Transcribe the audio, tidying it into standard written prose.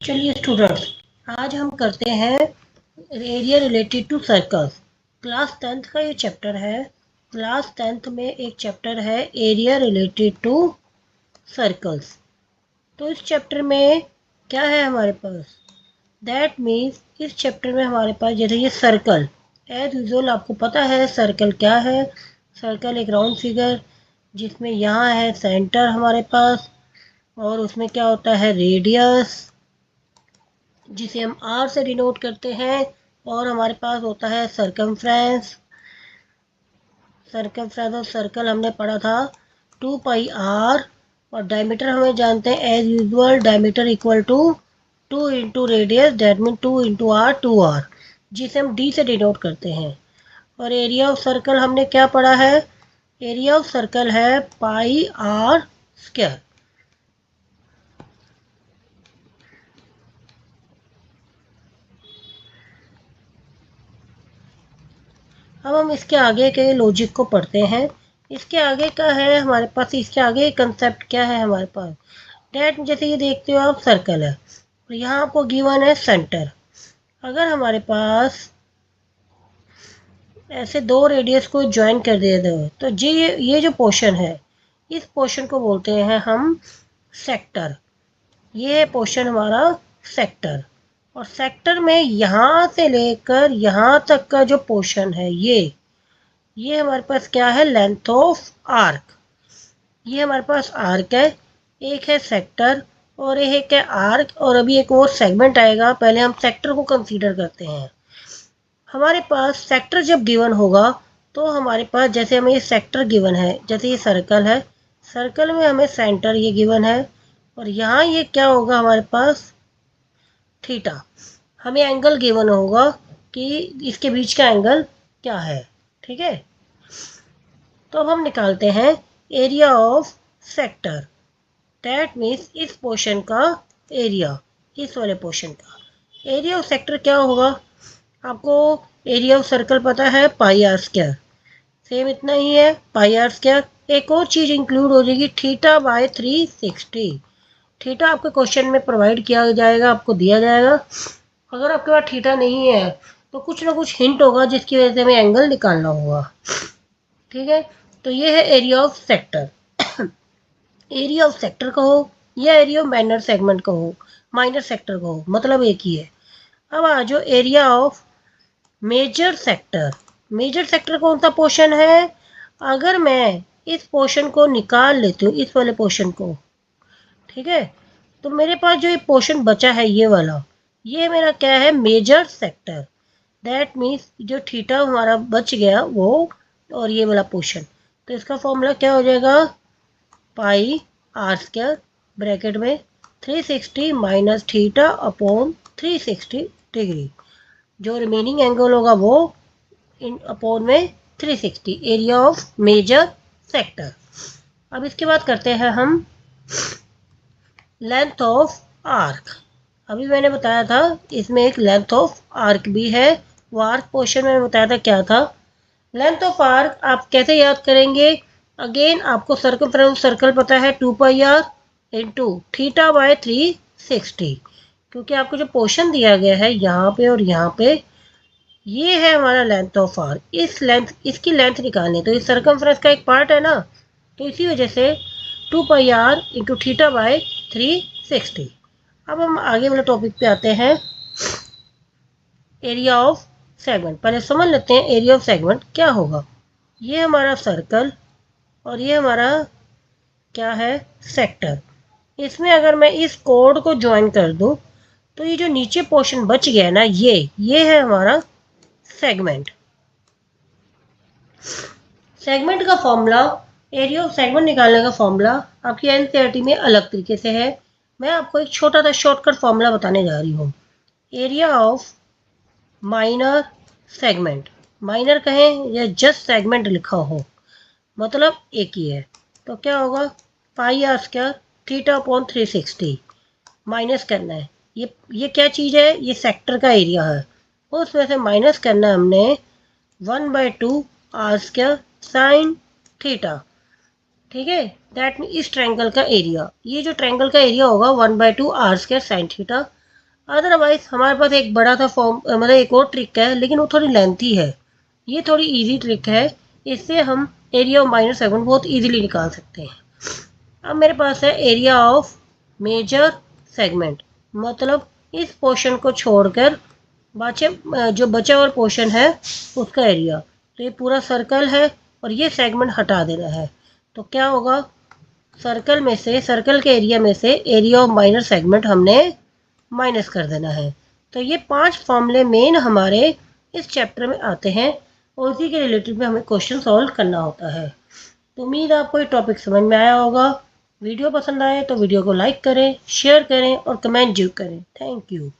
चलिए स्टूडेंट्स, आज हम करते हैं area related to circles. Class 10th का ये चैप्टर है। क्लास 10th में एक चैप्टर है एरिया रिलेटेड टू सर्कल्स। तो इस चैप्टर में क्या है हमारे पास? दैट मीन्स इस चैप्टर में हमारे पास जैसे ये सर्कल, एज यूजुअल आपको पता है सर्कल क्या है। सर्कल एक राउंड फिगर जिसमें यहाँ है सेंटर हमारे पास, और उसमें क्या होता है रेडियस, जिसे हम आर से डिनोट करते हैं, और हमारे पास होता है सर्कमफ्रेंस। सर्कमफ्रेंस और सर्कल हमने पढ़ा था 2πr, और डायमीटर हमें जानते हैं as usual diameter equal to 2 into radius, that mean 2 into R, 2r, जिसे हम d से डिनोट करते हैं। और एरिया ऑफ सर्कल हमने क्या पढ़ा है? एरिया ऑफ सर्कल है पाई आर स्क्वायर। अब हम इसके आगे के लॉजिक को पढ़ते हैं। इसके आगे का है हमारे पास, इसके आगे कंसेप्ट क्या है हमारे पास? डेट जैसे ये देखते हो आप, सर्कल है और यहाँ आपको गिवन है सेंटर। अगर हमारे पास ऐसे दो रेडियस को ज्वाइन कर दिया जाए तो ये जो पोर्शन है, इस पोर्शन को बोलते हैं हम सेक्टर। ये है पोर्शन हमारा सेक्टर। और सेक्टर में यहाँ से लेकर यहाँ तक का जो पोर्शन है, ये हमारे पास क्या है? Length of arc. ये हमारे पास आर्क है, एक है सेक्टर और एक है आर्क, और अभी एक और सेगमेंट आएगा। पहले हम सेक्टर को कंसीडर करते हैं। हमारे पास सेक्टर जब गिवन होगा तो हमारे पास, जैसे हमें ये सेक्टर गिवन है, जैसे ये सर्कल है, सर्कल में हमें सेंटर ये गिवन है, और यहाँ ये क्या होगा हमारे पास? थीटा। हमें एंगल गिवन होगा कि इसके बीच का एंगल क्या है। ठीक है, तो अब हम निकालते हैं area of sector. That means इस पोर्शन का एरिया, इस वाले पोर्शन का एरिया ऑफ सेक्टर क्या होगा? आपको एरिया ऑफ सर्कल पता है पाई आर स्क्वायर, सेम इतना ही है पाई आर स्क्वायर। एक और चीज़ इंक्लूड हो जाएगी, थीटा बाय 360। थीटा आपके क्वेश्चन में प्रोवाइड किया जाएगा, आपको दिया जाएगा। अगर आपके पास थीटा नहीं है तो कुछ ना कुछ हिंट होगा जिसकी वजह से हमें एंगल निकालना होगा। ठीक है, तो ये है area of sector. Area of sector कहो या एरिया ऑफ माइनर सेगमेंट कहो, माइनर सेक्टर कहो, मतलब एक ही है। अब आ जाओ area of major sector. Major sector कौन सा पोर्शन है? अगर मैं इस पोर्शन को निकाल लेती हूँ, इस वाले पोर्शन को, ठीक है, तो मेरे पास जो ये पोर्शन बचा है ये वाला, ये मेरा क्या है? Major sector. दैट मीन्स जो थीटा हमारा बच गया वो, और ये वाला पोर्शन, तो इसका फॉर्मूला क्या हो जाएगा? पाई आर स्क्वायर ब्रैकेट में 360 माइनस थीटा अपॉन 360 डिग्री। जो रिमेनिंग एंगल होगा वो इन अपॉन में 360, एरिया ऑफ मेजर सेक्टर। अब इसके बाद करते हैं हम लेंथ ऑफ आर्क। अभी मैंने बताया था इसमें एक लेंथ ऑफ आर्क भी है। वो आर्क पोर्शन में बताया था क्या था। लेंथ ऑफ आर्क आप कैसे याद करेंगे? अगेन आपको सर्कल पता है 2πr इंटू थीटा बाय 360, क्योंकि आपको जो पोर्शन दिया गया है यहाँ पे और यहाँ पे, ये है हमारा लेंथ ऑफ आर्क। इस लेंथ, इसकी लेंथ निकालनी, तो इस सर्कमफ्रेंस का एक पार्ट है ना, तो इसी वजह से 2πr इंटू थीटा बाय 360। अब हम आगे वाले टॉपिक पे आते हैं, एरिया ऑफ सेगमेंट। पहले समझ लेते हैं एरिया ऑफ सेगमेंट क्या होगा। ये हमारा सर्कल और ये हमारा क्या है? सेक्टर। इसमें अगर मैं इस कोड को ज्वाइन कर दूं तो ये जो नीचे पोर्शन बच गया ना, ये है हमारा सेगमेंट। सेगमेंट का फॉर्मूला, एरिया ऑफ सेगमेंट निकालने का फॉर्मूला आपकी एनसीईआरटी में अलग तरीके से है। मैं आपको एक छोटा सा शॉर्टकट फॉर्मूला बताने जा रही हूँ। Area of minor segment, minor कहें या जस्ट सेगमेंट लिखा हो, मतलब एक ही है। तो क्या होगा? Pi r square theta upon 360 minus करना है। ये क्या चीज़ है? ये सेक्टर का एरिया है, उसमें से माइनस करना है हमने 1/2 आर स्क्वायर साइन थीटा। ठीक है, दैट मीन इस ट्रायंगल का एरिया, ये जो ट्रायंगल का एरिया होगा 1/2 R square sine theta. Otherwise हमारे पास एक बड़ा सा फॉर्म मतलब एक और ट्रिक है, लेकिन वो थोड़ी लेंथी है। ये थोड़ी इजी ट्रिक है, इससे हम एरिया ऑफ माइनर सेगमेंट बहुत इजीली निकाल सकते हैं। अब मेरे पास है एरिया ऑफ मेजर सेगमेंट, मतलब इस पोर्शन को छोड़कर बचे जो बचा हुआ पोर्शन है उसका एरिया। तो ये पूरा सर्कल है और ये सेगमेंट हटा देना है। तो क्या होगा, सर्कल में से, सर्कल के एरिया में से एरिया ऑफ माइनर सेगमेंट हमने माइनस कर देना है। तो ये 5 फॉर्मूले मेन हमारे इस चैप्टर में आते हैं और उसी के रिलेटेड में हमें क्वेश्चन सॉल्व करना होता है। तो उम्मीद है आपको ये टॉपिक समझ में आया होगा। वीडियो पसंद आए तो वीडियो को लाइक करें, शेयर करें और कमेंट जरूर करें। Thank you.